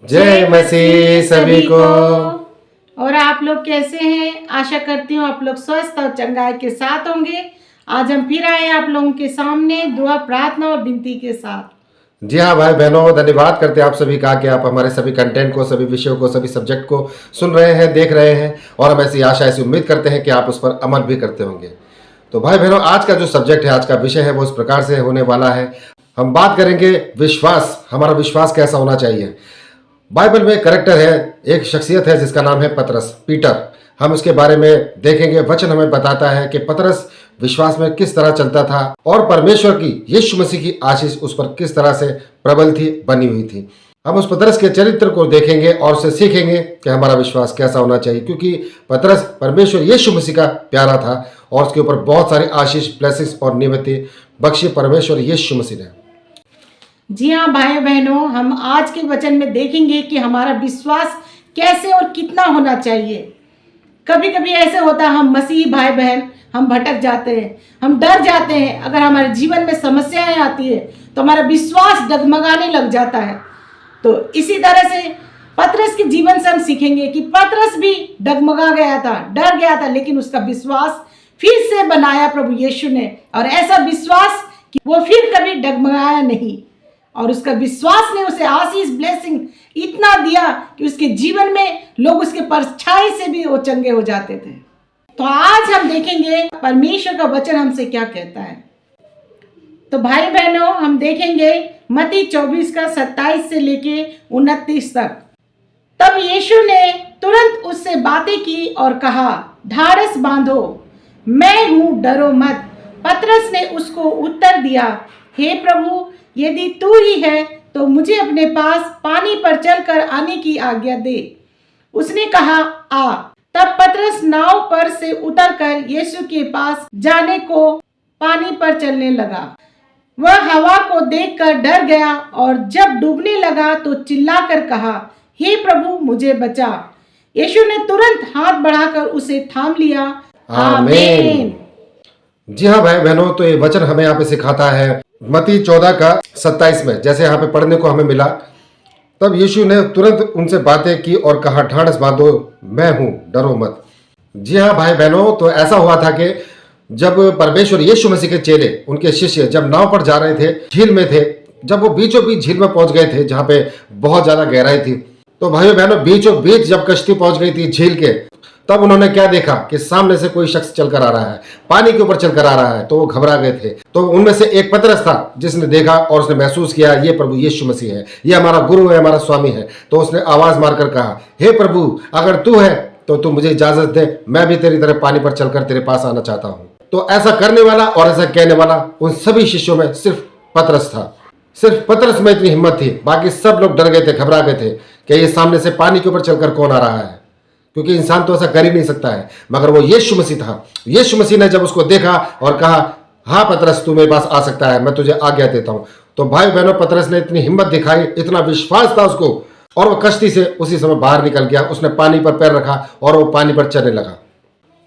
जय मसीह सभी को। और आप लोग कैसे हैं? आशा करती हूँ आप लोग स्वस्थ और चंगाई के साथ होंगे। आज हम फिर आए आप लोगों के सामने दुआ, प्रार्थना और विनती के साथ। जी हाँ भाई बहनों, धन्यवाद करते हैं आप सभी का कि आप हमारे सभी कंटेंट को, सभी विषयों को, सभी सब्जेक्ट को सुन रहे हैं, देख रहे हैं और हम ऐसी आशा, ऐसी उम्मीद करते हैं कि आप उस पर अमल भी करते होंगे। तो भाई बहनों, आज का जो सब्जेक्ट है, आज का विषय है, वो इस प्रकार से होने वाला है। हम बात करेंगे विश्वास, हमारा विश्वास कैसा होना चाहिए। बाइबल में एक कैरेक्टर है, एक शख्सियत है जिसका नाम है पतरस, पीटर। हम उसके बारे में देखेंगे। वचन हमें बताता है कि पतरस विश्वास में किस तरह चलता था और परमेश्वर की, यीशु मसीह की आशीष उस पर किस तरह से प्रबल थी, बनी हुई थी। हम उस पतरस के चरित्र को देखेंगे और उससे सीखेंगे कि हमारा विश्वास कैसा होना चाहिए, क्योंकि पतरस परमेश्वर यीशु मसीह का प्यारा था और उसके ऊपर बहुत सारी आशीष, ब्लेसिंग्स और नियमतें बख्शी परमेश्वर यीशु मसीह ने। जी हाँ भाई बहनों, हम आज के वचन में देखेंगे कि हमारा विश्वास कैसे और कितना होना चाहिए। कभी कभी ऐसे होता है, हम मसीही भाई बहन हम भटक जाते हैं, हम डर जाते हैं। अगर हमारे जीवन में समस्याएं आती है तो हमारा विश्वास डगमगाने लग जाता है। तो इसी तरह से पतरस के जीवन से हम सीखेंगे कि पतरस भी डगमगा गया था, डर गया था, लेकिन उसका विश्वास फिर से बनाया प्रभु यीशु ने, और ऐसा विश्वास कि वो फिर कभी डगमगाया नहीं। और उसका विश्वास ने उसे आशीष, ब्लेसिंग इतना दिया कि उसके जीवन में लोग उसके परछाई से भी वो चंगे हो जाते थे। तो आज हम देखेंगे परमेश्वर का वचन हमसे क्या कहता है। तो भाई बहनों, हम देखेंगे मत्ती 24 का 27 से लेके 29 तक। तब यीशु ने तुरंत उससे बातें की और कहा, ढाढ़स बांधो, मैं हूं, डरो मत। पतरस ने उसको उत्तर दिया, हे प्रभु, यदि तू ही है तो मुझे अपने पास पानी पर चलकर आने की आज्ञा दे। उसने कहा, आ। तब पतरस नाव पर से उतरकर यीशु के पास जाने को पानी पर चलने लगा। वह हवा को देखकर डर गया और जब डूबने लगा तो चिल्लाकर कहा, हे प्रभु, मुझे बचा। यीशु ने तुरंत हाथ बढ़ाकर उसे थाम लिया। आमीन। जी हाँ भाई बहनों, तो ये वचन हमें यहाँ पे सिखाता है मत्ती 14 का 27 में, जैसे यहाँ पे पढ़ने को हमें मिला। तब यीशु ने तुरंत उनसे बातें की और कहा, ढाढ़स बांधो, मैं हूं, डरो मत। जी हाँ भाई बहनों, तो ऐसा हुआ था कि जब परमेश्वर यीशु मसीह के चेले, उनके शिष्य जब नाव पर जा रहे थे, झील में थे, जब वो बीचों बीच झील में पहुंच गए थे जहाँ पे बहुत ज्यादा गहराई थी, तो भाइयों बहनों, बीचों बीच जब कश्ती पहुंच गई थी झील के, तब उन्होंने क्या देखा कि सामने से कोई शख्स चलकर आ रहा है, पानी के ऊपर चलकर आ रहा है। तो वो घबरा गए थे। तो उनमें से एक पतरस था जिसने देखा और उसने महसूस किया, ये प्रभु यीशु मसीह है, ये हमारा गुरु है, हमारा स्वामी है। तो उसने आवाज मारकर कहा, हे प्रभु, अगर तू है तो तू मुझे इजाजत दे, मैं भी तेरी तरह पानी पर चलकर तेरे पास आना चाहता हूं। तो ऐसा करने वाला और ऐसा कहने वाला उन सभी शिष्यों में सिर्फ पतरस था। सिर्फ पतरस में इतनी हिम्मत थी, बाकी सब लोग डर गए थे, घबरा गए थे कि ये सामने से पानी के ऊपर चलकर कौन आ रहा है, क्योंकि इंसान तो ऐसा कर ही नहीं सकता है। मगर वो यीशु मसीह था। यीशु मसीह ने जब उसको देखा और कहा, हाँ पतरस, तू मेरे पास आ सकता है, मैं तुझे आज्ञा देता हूं। तो भाई बहनों, पतरस ने इतनी हिम्मत दिखाई, इतना विश्वास था उसको, और वो कश्ती से उसी समय बाहर निकल गया। उसने पानी पर पैर रखा और वो पानी पर चलने लगा।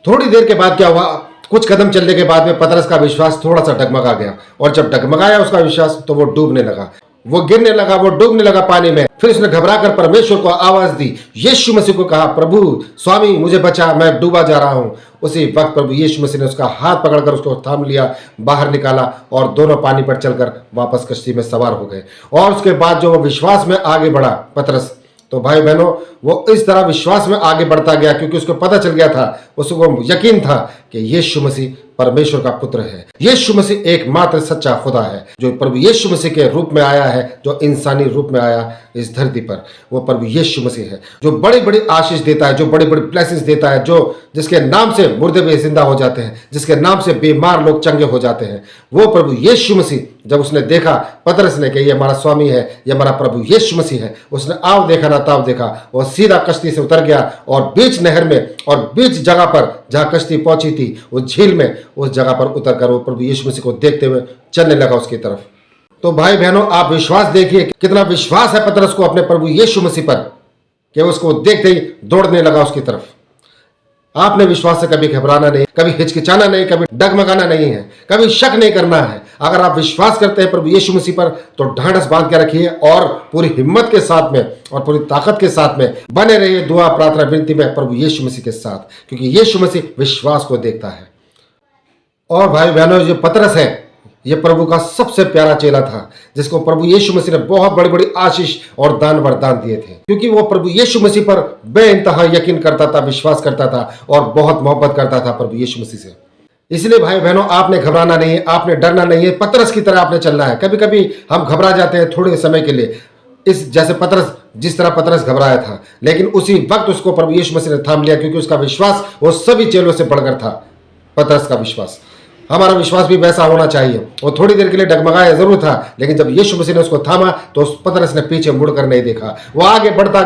थोड़ी देर के बाद क्या हुआ, कुछ कदम चलने के बाद में पतरस का विश्वास थोड़ा सा डगमगा गया, और जब डगमगाया उसका विश्वास तो वो डूबने लगा, वो गिरने लगा, वो डूबने लगा पानी में। फिर उसने घबराकर परमेश्वर को आवाज दी, यीशु मसीह को कहा, प्रभु, स्वामी, मुझे बचा, मैं डूबा जा रहा हूं। उसी वक्त प्रभु यीशु मसीह ने उसका हाथ पकड़कर उसको थाम लिया, बाहर निकाला और दोनों पानी पर चलकर वापस कश्ती में सवार हो गए। और उसके बाद जो वो विश्वास में आगे बढ़ा पतरस, तो भाई बहनों, वो इस तरह विश्वास में आगे बढ़ता गया क्योंकि उसको पता चल गया था, उसको यकीन था कि यीशु मसीह परमेश्वर का पुत्र है। यीशु मसीह एकमात्र सच्चा खुदा है, जो प्रभु यीशु मसीह के रूप में आया है, जो इंसानी रूप में आया इस धरती पर। वो प्रभु यीशु मसीह है जो बड़ी बड़ी आशीष देता है, जो बड़ी बड़ी ब्लेसिंग्स देता है, जो जिसके नाम से मुर्दे भी जिंदा हो जाते हैं, जिसके नाम से बीमार लोग चंगे हो जाते हैं। वो प्रभु यीशु मसीह, जब उसने देखा पतरस ने कि ये हमारा स्वामी है, ये हमारा प्रभु यीशु मसीह है, उसने आव देखा ना ताव देखा, वो सीधा कश्ती से उतर गया और बीच नहर में और बीच जगह पर जहां कश्ती पहुंची थी, उस झील में, उस जगह पर उतरकर वो प्रभु यीशु मसीह को देखते हुए चलने लगा उसकी तरफ। तो भाई बहनों, आप विश्वास देखिए, कितना विश्वास है पतरस को अपने प्रभु यीशु मसीह पर कि उसको देखते ही दौड़ने लगा उसकी तरफ। आपने विश्वास से कभी घबराना नहीं, कभी हिचकिचाना नहीं, कभी डगमगाना नहीं है, कभी शक नहीं करना है। अगर आप विश्वास करते हैं प्रभु यीशु मसीह पर तो ढांढस बांध के रखिए और पूरी हिम्मत के साथ में और पूरी ताकत के साथ में बने रहिए दुआ प्रार्थना विनती में प्रभु यीशु मसीह के साथ, क्योंकि यीशु मसीह विश्वास को देखता है। और भाई बहनों, जो पतरस है ये प्रभु का सबसे प्यारा चेला था, जिसको प्रभु यीशु मसीह ने बहुत बड़ी बड़ी आशीष और दान वरदान दिए थे, क्योंकि वो प्रभु यीशु मसीह पर बेइंतहा यकीन करता था, विश्वास करता था और बहुत मोहब्बत करता था प्रभु यीशु मसीह से। इसलिए भाई बहनों, आपने घबराना नहीं है, आपने डरना नहीं है, पतरस की तरह आपने चलना है। कभी कभी हम घबरा जाते हैं थोड़े समय के लिए, इस जैसे पतरस, जिस तरह पतरस घबराया था, लेकिन उसी वक्त उसको प्रभु यीशु मसीह ने थाम लिया, क्योंकि उसका विश्वास वो सभी चेलों से बढ़कर था। पतरस का विश्वास, हमारा विश्वास भी वैसा होना चाहिए। वो थोड़ी देर के लिए डगमगाया जरूर था, लेकिन जब यीशु मसीह ने उसको थामा तो उस पतरस ने पीछे मुड़कर नहीं देखा। वो आगे बढ़ता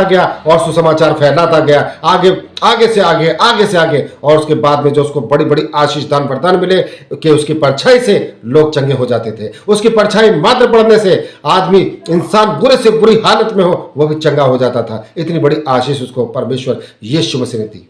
गया और सुसमाचार फैलाता गया, आगे से आगे। और उसके बाद में जो उसको बड़ी बड़ी आशीष दान वरदान मिले कि उसकी परछाई से लोग चंगे हो जाते थे। उसकी परछाई मात्र पड़ने से आदमी, इंसान बुरे से बुरी हालत में हो वो भी चंगा हो जाता था। इतनी बड़ी आशीष उसको परमेश्वर यीशु मसीह ने दी।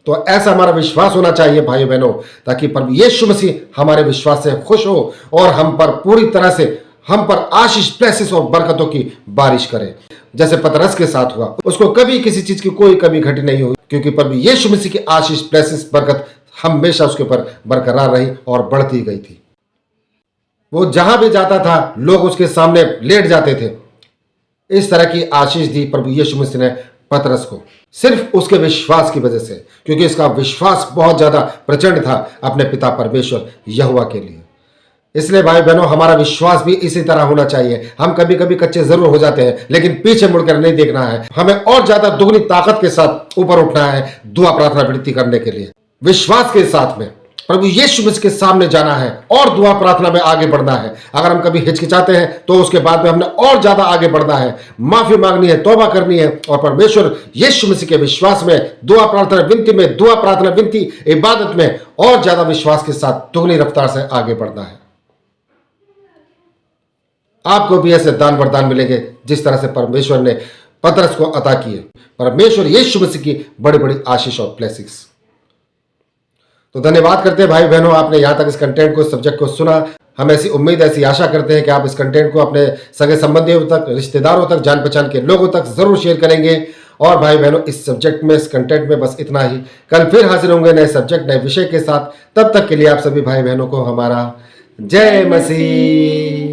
तो ऐसा हमारा विश्वास होना चाहिए भाइयों बहनों, ताकि प्रभु यीशु मसीह हमारे विश्वास से खुश हो और हम पर पूरी तरह से, हम पर आशीष, ब्लेसिंग्स और बरकतों की बारिश करे, जैसे पतरस के साथ हुआ। उसको कभी किसी चीज की कोई कमी घटी नहीं हुई, क्योंकि प्रभु यीशु मसीह की आशीष, ब्लेसिंग्स, बरकत हमेशा उसके ऊपर बरकरार रही और बढ़ती गई थी। वो जहां भी जाता था लोग उसके सामने लेट जाते थे। इस तरह की आशीष दी प्रभु यीशु मसीह ने पतरस को, सिर्फ उसके विश्वास की वजह से, क्योंकि इसका विश्वास बहुत ज्यादा प्रचंड था अपने पिता परमेश्वर यहोवा के लिए। इसलिए भाई बहनों, हमारा विश्वास भी इसी तरह होना चाहिए। हम कभी कभी कच्चे जरूर हो जाते हैं, लेकिन पीछे मुड़कर नहीं देखना है। हमें और ज्यादा दुगनी ताकत के साथ ऊपर उठना है दुआ प्रार्थना विनती करने के लिए। विश्वास के साथ में प्रभु यीशु मसीह के सामने जाना है और दुआ प्रार्थना में आगे बढ़ना है। अगर हम कभी हिचकिचाते हैं तो उसके बाद में हमने और ज्यादा आगे बढ़ना है, माफी मांगनी है, तौबा करनी है और परमेश्वर यीशु मसीह के विश्वास में, दुआ प्रार्थना विनती इबादत में और ज्यादा विश्वास के साथ दुगनी रफ्तार से आगे बढ़ना है। आपको भी ऐसे दान वरदान मिलेंगे जिस तरह से परमेश्वर ने पतरस को अता किए। परमेश्वर यीशु मसीह की बड़ी बड़ी आशीष और ब्लेसिंग्स। तो धन्यवाद करते हैं भाई बहनों, आपने यहाँ तक इस कंटेंट को, सब्जेक्ट को सुना। हम ऐसी उम्मीद, ऐसी आशा करते हैं कि आप इस कंटेंट को अपने सगे संबंधियों तक, रिश्तेदारों तक, जान पहचान के लोगों तक जरूर शेयर करेंगे। और भाई बहनों, इस सब्जेक्ट में, इस कंटेंट में बस इतना ही। कल फिर हाजिर होंगे नए सब्जेक्ट, नए विषय के साथ। तब तक के लिए आप सभी भाई बहनों को हमारा जय मसीह।